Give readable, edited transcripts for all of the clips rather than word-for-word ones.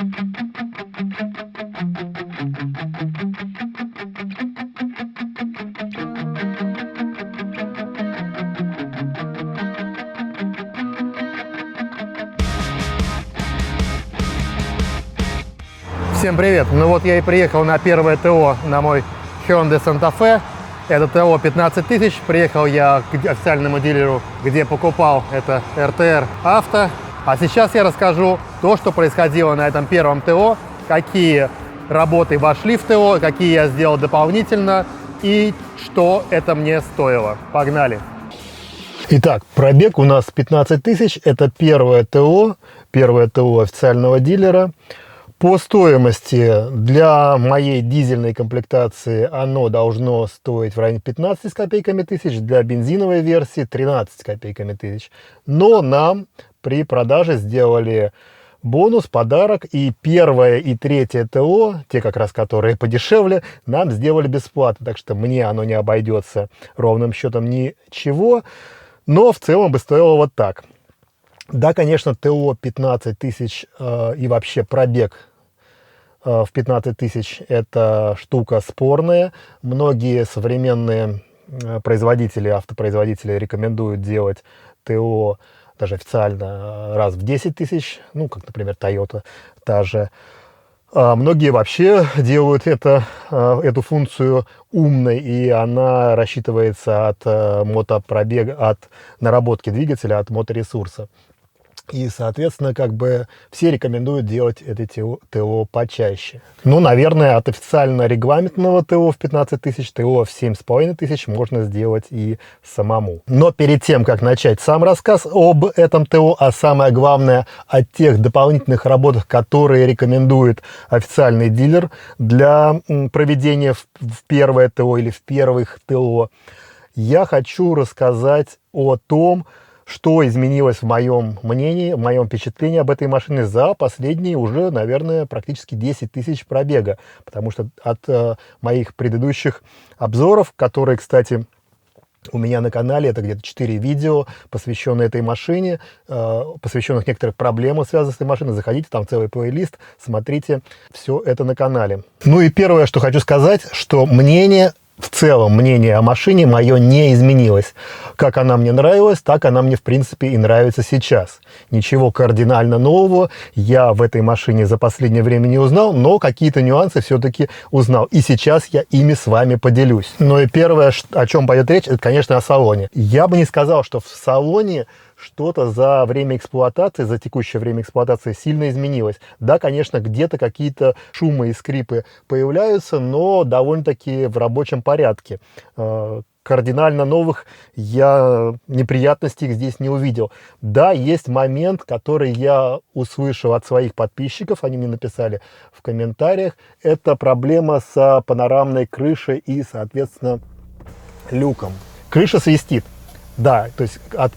Всем привет! Ну вот я и приехал на первое ТО на мой Hyundai Santa Fe. Это ТО 15 тысяч. Приехал я к официальному дилеру, где покупал это РТР Авто. А сейчас я расскажу то, что происходило на этом первом ТО, какие работы вошли в ТО, какие я сделал дополнительно и что это мне стоило. Погнали! Итак, пробег у нас 15 тысяч. Это первое ТО официального дилера. По стоимости для моей дизельной комплектации оно должно стоить в районе 15 с копейками тысяч, для бензиновой версии 13 с копейками тысяч. Но нам при продаже сделали бонус, подарок, и первое и третье ТО, те как раз которые подешевле, нам сделали бесплатно. Так что мне оно не обойдется ровным счетом ничего, но в целом бы стоило вот так. Да, конечно, ТО 15 тысяч и вообще пробег в 15 тысяч это штука спорная. Многие современные автопроизводители рекомендуют делать ТО даже официально раз в 10 тысяч, ну, как, например, Toyota та же. Многие вообще делают эту функцию умной, и она рассчитывается от мотопробега, от наработки двигателя, от моторесурса. И, соответственно, как бы все рекомендуют делать это ТО почаще. Ну, наверное, от официально регламентного ТО в 15 тысяч, ТО в 7,5 тысяч можно сделать и самому. Но перед тем, как начать сам рассказ об этом ТО, а самое главное, о тех дополнительных работах, которые рекомендует официальный дилер для проведения в первое ТО или в первых ТО, я хочу рассказать о том, что изменилось в моем мнении, в моем впечатлении об этой машине за последние уже, наверное, практически 10 тысяч пробега. Потому что от моих предыдущих обзоров, которые, кстати, у меня на канале, это где-то 4 видео, посвященные этой машине, посвященных некоторых проблемам, связанных с этой машиной. Заходите, там целый плейлист, смотрите все это на канале. Ну и первое, что хочу сказать, что в целом мнение о машине мое не изменилось. Как она мне нравилась, так она мне в принципе и нравится сейчас. Ничего кардинально нового я в этой машине за последнее время не узнал, но какие-то нюансы все-таки узнал. И сейчас я ими с вами поделюсь. Ну и первое, о чем пойдет речь, это, конечно, о салоне. Я бы не сказал, что в салоне что-то за время эксплуатации, за текущее время эксплуатации сильно изменилось. Да, конечно, где-то какие-то шумы и скрипы появляются, но довольно-таки в рабочем порядке. Кардинально новых неприятностей здесь не увидел. Да, есть момент, который я услышал от своих подписчиков, они мне написали в комментариях, это проблема с панорамной крышей и, соответственно, люком. Крыша свистит. Да, то есть от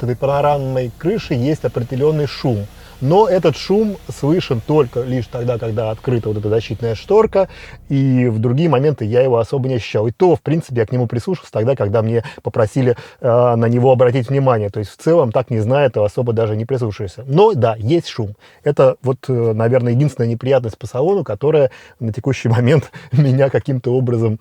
этой панорамной крыши есть определенный шум. Но этот шум слышен только лишь тогда, когда открыта вот эта защитная шторка, и в другие моменты я его особо не ощущал. И то, в принципе, я к нему прислушался тогда, когда мне попросили на него обратить внимание. То есть в целом, так не зная, то особо даже не прислушиваешься. Но да, есть шум. Это вот, наверное, единственная неприятность по салону, которая на текущий момент меня каким-то образом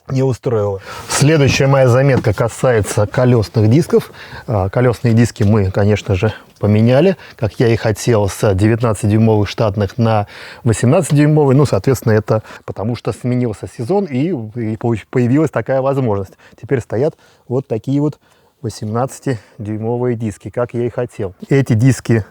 не устроило. Следующая моя заметка касается колесных дисков. Колесные диски мы, конечно же, поменяли, как я и хотел, с 19-дюймовых штатных на 18-дюймовые. Ну, соответственно, это потому что сменился сезон и появилась такая возможность. Теперь стоят вот такие вот 18-дюймовые диски, как я и хотел. Эти диски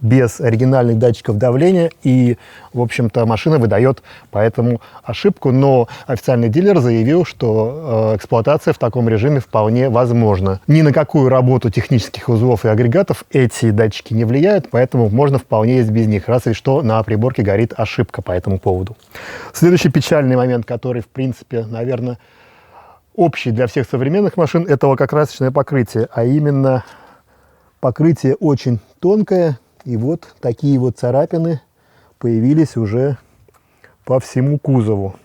без оригинальных датчиков давления, и, в общем-то, машина выдает поэтому ошибку, но официальный дилер заявил, что эксплуатация в таком режиме вполне возможна. Ни на какую работу технических узлов и агрегатов эти датчики не влияют, поэтому можно вполне есть без них, разве что на приборке горит ошибка по этому поводу. Следующий печальный момент, который, в принципе, наверное, общий для всех современных машин, это лакокрасочное покрытие, а именно покрытие очень тонкое. И вот такие вот царапины появились уже по всему кузову.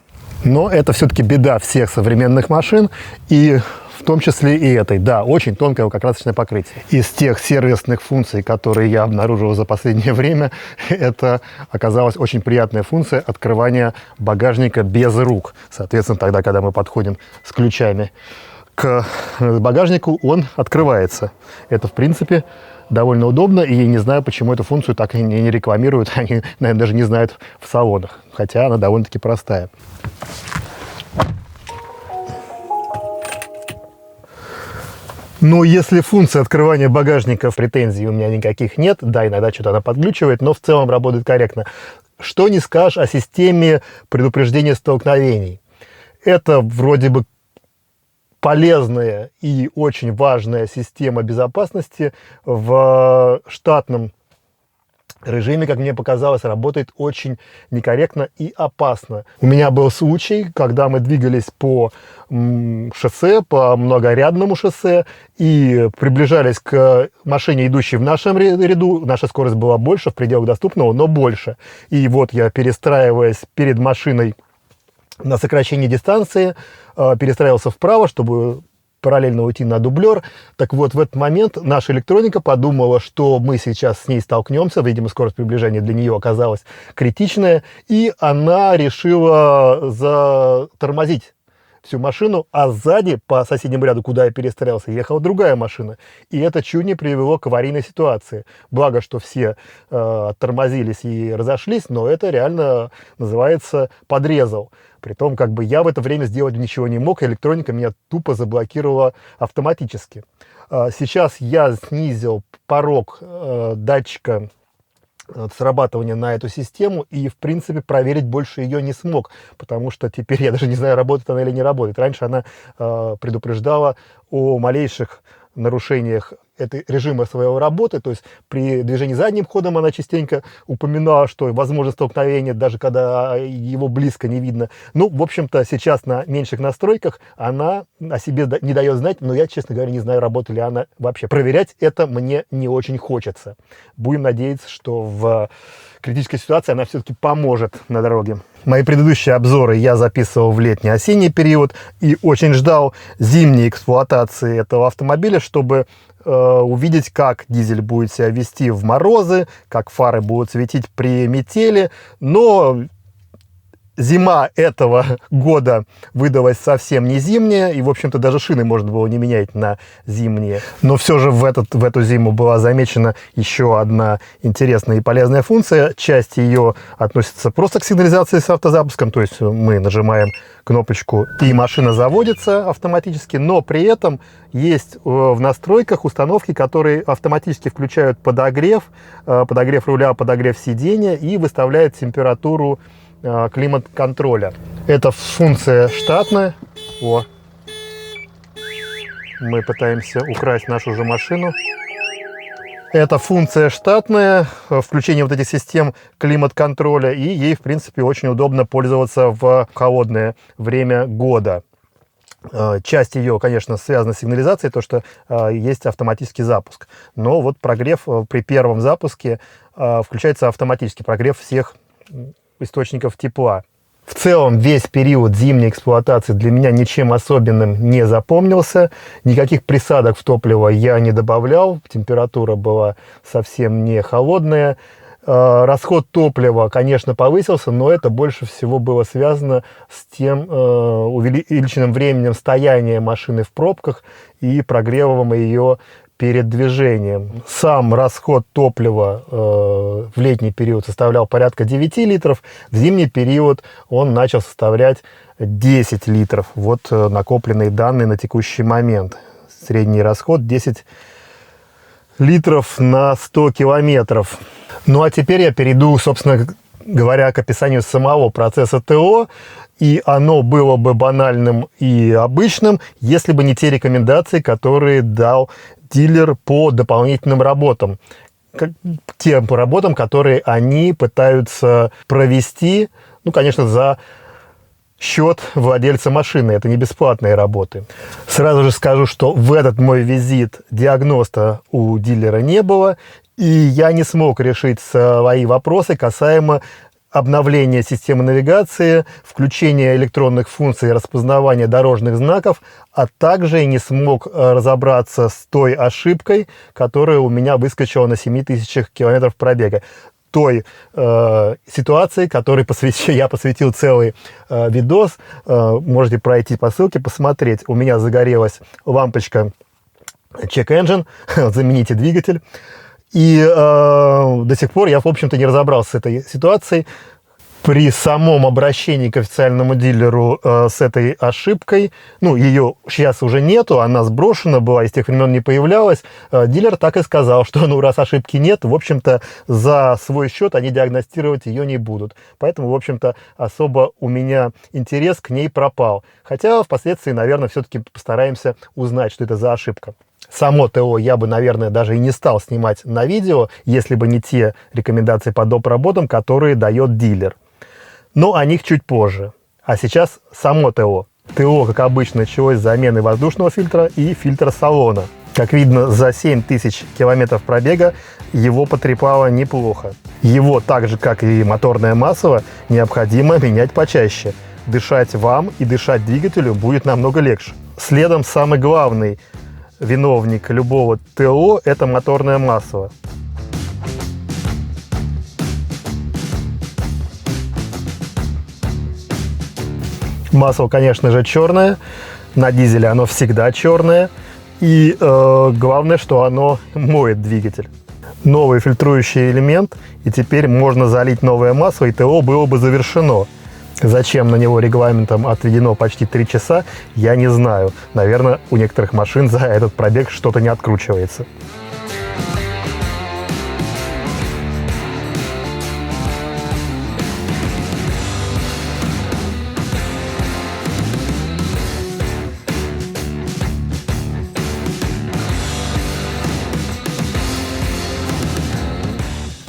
Но это все-таки беда всех современных машин. И В том числе и этой. Да, очень тонкое укокрасочное покрытие. Из тех сервисных функций, которые я обнаружил за последнее время, это оказалась очень приятная функция открывания багажника без рук. Соответственно, тогда, когда мы подходим с ключами к багажнику, он открывается. Это, в принципе, довольно удобно, и я не знаю, почему эту функцию так и не рекламируют. Они, наверное, даже не знают в салонах, хотя она довольно-таки простая. Но если функция открывания багажника, претензий у меня никаких нет, да, иногда что-то она подглючивает, но в целом работает корректно. Что не скажешь о системе предупреждения столкновений. Это вроде бы полезная и очень важная система безопасности в штатном режиме, как мне показалось, работает очень некорректно и опасно. У меня был случай, когда мы двигались по шоссе, по многорядному шоссе, и приближались к машине, идущей в нашем ряду. Наша скорость была больше, в пределах доступного, но больше. И вот я, перестраиваясь перед машиной на сокращение дистанции, перестраивался вправо, чтобы параллельно уйти на дублер. Так вот, в этот момент наша электроника подумала, что мы сейчас с ней столкнемся. Видимо, скорость приближения для нее оказалась критичная. И она решила затормозить всю машину, а сзади, по соседнему ряду, куда я перестраивался, ехала другая машина. И это чуть не привело к аварийной ситуации. Благо, что все тормозились и разошлись, но это реально называется подрезал. Притом, как бы я в это время сделать ничего не мог, электроника меня тупо заблокировала автоматически. Сейчас я снизил порог датчика срабатывания на эту систему и, в принципе, проверить больше ее не смог, потому что теперь я даже не знаю, работает она или не работает. Раньше она предупреждала о малейших нарушениях режима своей работы, то есть при движении задним ходом она частенько упоминала, что возможно столкновение, даже когда его близко не видно. Ну, в общем-то, сейчас на меньших настройках она о себе не дает знать, но я, честно говоря, не знаю, работает ли она вообще. Проверять это мне не очень хочется. Будем надеяться, что в критической ситуации она все-таки поможет на дороге. Мои предыдущие обзоры я записывал в летний-осенний период и очень ждал зимней эксплуатации этого автомобиля, чтобы увидеть, как дизель будет себя вести в морозы, как фары будут светить при метели. Но зима этого года выдалась совсем не зимняя, и, в общем-то, даже шины можно было не менять на зимние. Но все же в эту зиму была замечена еще одна интересная и полезная функция. Часть ее относится просто к сигнализации с автозапуском, то есть мы нажимаем кнопочку, и машина заводится автоматически, но при этом есть в настройках установки, которые автоматически включают подогрев руля, подогрев сиденья и выставляют температуру климат-контроля. Эта функция штатная. Мы пытаемся украсть нашу же машину. Эта функция штатная, включение вот этих систем климат-контроля, и ей, в принципе, очень удобно пользоваться в холодное время года. Часть ее, конечно, связана с сигнализацией, то, что есть автоматический запуск. Но вот прогрев при первом запуске включается автоматически, прогрев всех источников тепла. В целом, весь период зимней эксплуатации для меня ничем особенным не запомнился. Никаких присадок в топливо я не добавлял. Температура была совсем не холодная. Расход топлива, конечно, повысился, но это больше всего было связано с тем увеличенным временем стояния машины в пробках и прогревом ее перед движением. Сам расход топлива в летний период составлял порядка 9 литров, в зимний период он начал составлять 10 литров. Вот накопленные данные на текущий момент. Средний расход 10 литров на 100 километров. Ну а теперь я перейду, собственно говоря, к описанию самого процесса ТО. И оно было бы банальным и обычным, если бы не те рекомендации, которые дал дилер по дополнительным работам. Тем работам, которые они пытаются провести, ну, конечно, за счет владельца машины. Это не бесплатные работы. Сразу же скажу, что в этот мой визит диагноста у дилера не было, и я не смог решить свои вопросы касаемо обновление системы навигации, включение электронных функций распознавания дорожных знаков, а также не смог разобраться с той ошибкой, которая у меня выскочила на 7000 километров пробега. Той ситуации, которой я посвятил целый видос. Можете пройти по ссылке, посмотреть. У меня загорелась лампочка Check Engine, замените двигатель. И до сих пор я, в общем-то, не разобрался с этой ситуацией. При самом обращении к официальному дилеру с этой ошибкой, ну, ее сейчас уже нету, она сброшена была, из тех времен не появлялась, дилер так и сказал, что, ну, раз ошибки нет, в общем-то, за свой счет они диагностировать ее не будут. Поэтому, в общем-то, особо у меня интерес к ней пропал. Хотя впоследствии, наверное, все-таки постараемся узнать, что это за ошибка. Само ТО я бы, наверное, даже и не стал снимать на видео, если бы не те рекомендации по доп. Работам, которые дает дилер. Но о них чуть позже. А сейчас само ТО. ТО, как обычно, началось с замены воздушного фильтра и фильтра салона. Как видно, за 7000 километров пробега его потрепало неплохо. Его, так же как и моторное масло, необходимо менять почаще. Дышать вам и дышать двигателю будет намного легче. Следом самый главный виновник любого ТО – это моторное масло. Масло, конечно же, черное. На дизеле оно всегда черное. И главное, что оно моет двигатель. Новый фильтрующий элемент. И теперь можно залить новое масло, и ТО было бы завершено. Зачем на него регламентом отведено почти 3 часа, я не знаю. Наверное, у некоторых машин за этот пробег что-то не откручивается.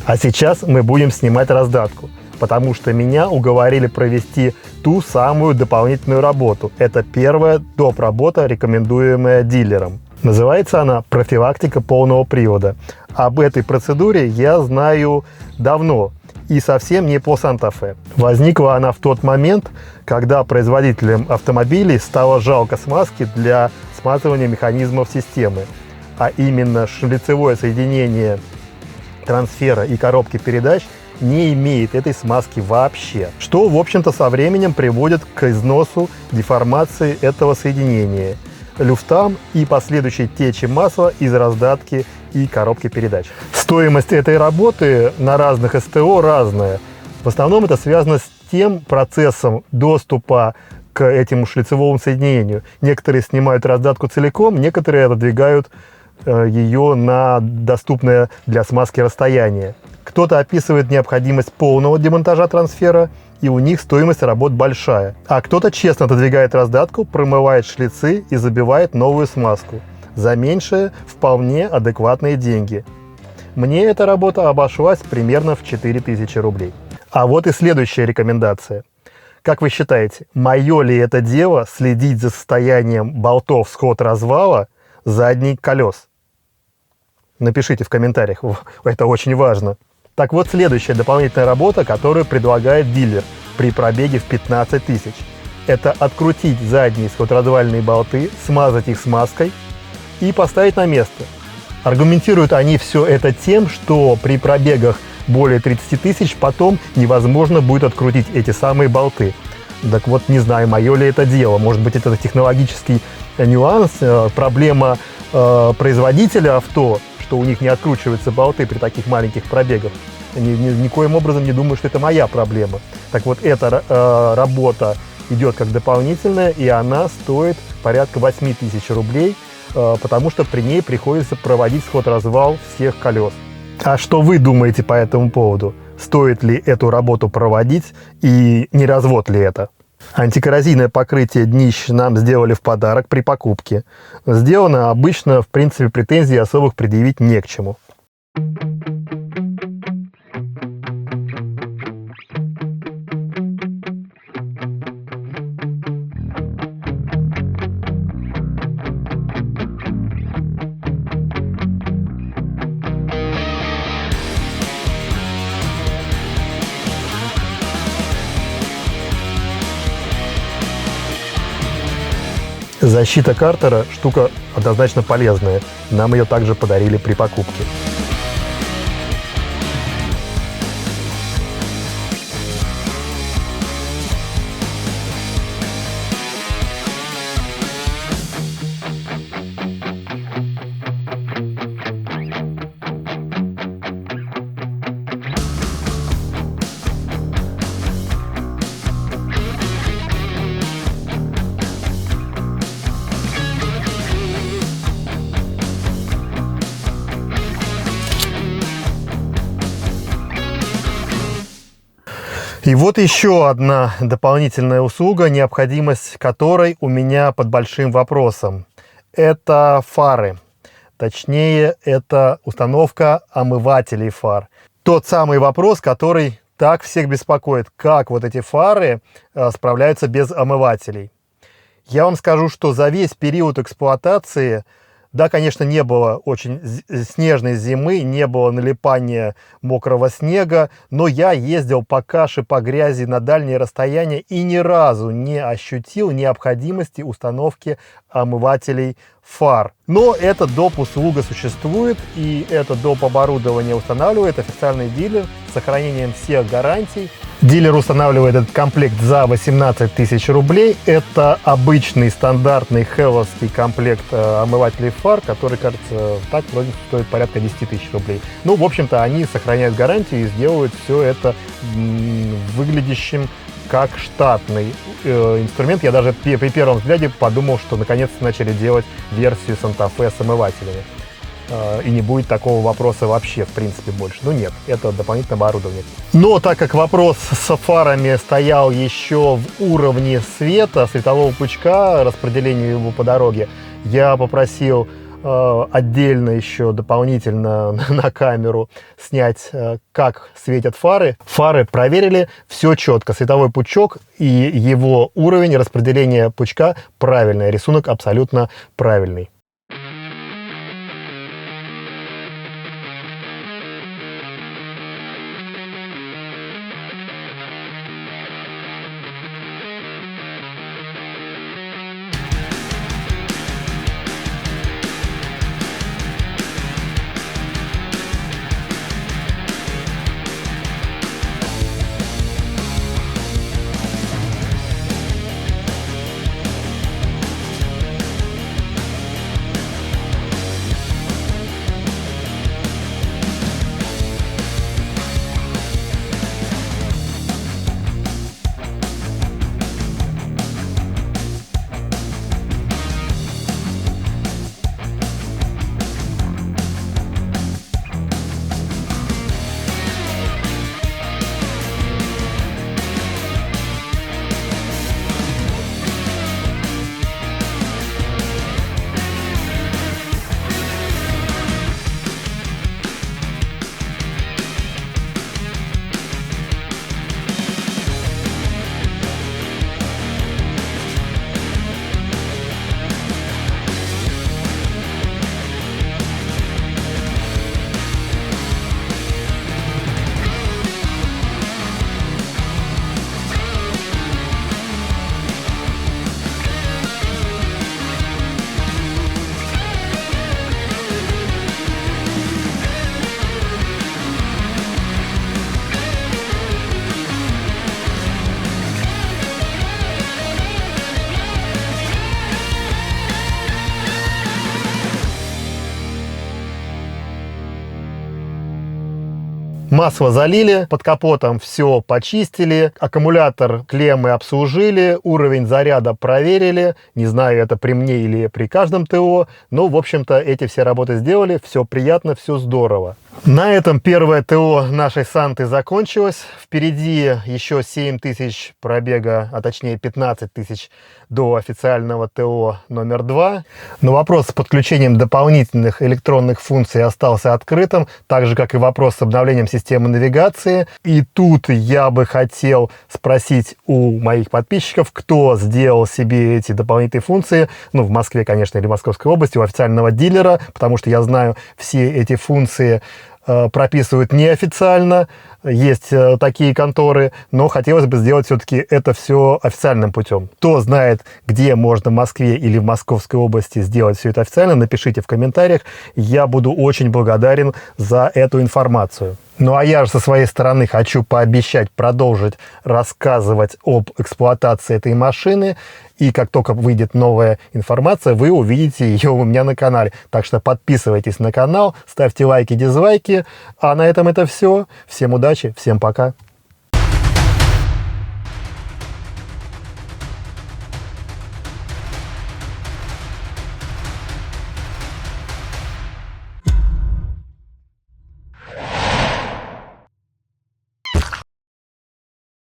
А сейчас мы будем снимать раздатку, потому что меня уговорили провести ту самую дополнительную работу. Это первая доп. Работа, рекомендуемая дилером. Называется она «Профилактика полного привода». Об этой процедуре я знаю давно и совсем не по Санта-Фе. Возникла она в тот момент, когда производителям автомобилей стало жалко смазки для смазывания механизмов системы, а именно шлицевое соединение трансфера и коробки передач не имеет этой смазки вообще, что, в общем-то, со временем приводит к износу, деформации этого соединения, люфтам и последующей течи масла из раздатки и коробки передач. Стоимость этой работы на разных СТО разная. В основном это связано с тем процессом доступа к этому шлицевому соединению. Некоторые снимают раздатку целиком, некоторые отодвигают ее на доступное для смазки расстояние. Кто-то описывает необходимость полного демонтажа трансфера, и у них стоимость работ большая. А кто-то честно отодвигает раздатку, промывает шлицы и забивает новую смазку. За меньшие, вполне адекватные деньги. Мне эта работа обошлась примерно в 4000 рублей. А вот и следующая рекомендация. Как вы считаете, мое ли это дело следить за состоянием болтов сход-развала задних колес? Напишите в комментариях, это очень важно. Так вот, следующая дополнительная работа, которую предлагает дилер при пробеге в 15 тысяч. Это открутить задние сход-развальные болты, смазать их смазкой и поставить на место. Аргументируют они все это тем, что при пробегах более 30 тысяч потом невозможно будет открутить эти самые болты. Так вот, не знаю, мое ли это дело. Может быть, это технологический нюанс, проблема производителя авто, что у них не откручиваются болты при таких маленьких пробегах. Никоим образом не думаю, что это моя проблема. Так вот, эта работа идет как дополнительная, и она стоит порядка 8000 рублей, потому что при ней приходится проводить сход-развал всех колес. А что вы думаете по этому поводу? Стоит ли эту работу проводить и не развод ли это? Антикоррозийное покрытие днищ нам сделали в подарок при покупке. Сделано обычно, в принципе, претензий особых предъявить не к чему. Защита картера – штука однозначно полезная. Нам ее также подарили при покупке. И вот еще одна дополнительная услуга, необходимость которой у меня под большим вопросом. Это фары. Точнее, это установка омывателей фар. Тот самый вопрос, который так всех беспокоит. Как вот эти фары справляются без омывателей? Я вам скажу, что за весь период эксплуатации, да, конечно, не было очень снежной зимы, не было налипания мокрого снега, но я ездил по каше, по грязи на дальние расстояния и ни разу не ощутил необходимости установки омывателей фар. Но эта доп. Услуга существует, и это доп. Оборудование устанавливает официальный дилер с сохранением всех гарантий. Дилер устанавливает этот комплект за 18 тысяч рублей. Это обычный стандартный хелловский комплект омывателей фар, который, кажется, так вроде стоит порядка 10 тысяч рублей. Ну, в общем-то, они сохраняют гарантию и сделают все это выглядящим как штатный инструмент. Я даже при первом взгляде подумал, что наконец-то начали делать версию Санта-Фе с омывателями. И не будет такого вопроса вообще, в принципе, больше. Ну нет, это дополнительное оборудование. Но так как вопрос с фарами стоял еще в уровне света, светового пучка, распределению его по дороге, я попросил отдельно еще дополнительно на камеру снять, как светят фары. Фары проверили, все четко. Световой пучок и его уровень распределения пучка правильный. Рисунок абсолютно правильный. Масло залили, под капотом все почистили, аккумулятор, клеммы обслужили, уровень заряда проверили. Не знаю, это при мне или при каждом ТО, но, в общем-то, эти все работы сделали, все приятно, все здорово. На этом первое ТО нашей Санты закончилось. Впереди еще 7 тысяч пробега, а точнее 15 тысяч до официального ТО номер 2. Но вопрос с подключением дополнительных электронных функций остался открытым, так же, как и вопрос с обновлением системы навигации. И тут я бы хотел спросить у моих подписчиков, кто сделал себе эти дополнительные функции, ну, в Москве, конечно, или в Московской области, у официального дилера, потому что я знаю все эти функции прописывают неофициально. Есть такие конторы, но хотелось бы сделать все-таки это все официальным путем. Кто знает, где можно в Москве или в Московской области сделать все это официально, напишите в комментариях. Я буду очень благодарен за эту информацию. Ну а я же со своей стороны хочу пообещать продолжить рассказывать об эксплуатации этой машины. И как только выйдет новая информация, вы увидите ее у меня на канале. Так что подписывайтесь на канал, ставьте лайки, дизлайки. А на этом это все. Всем удачи, всем пока.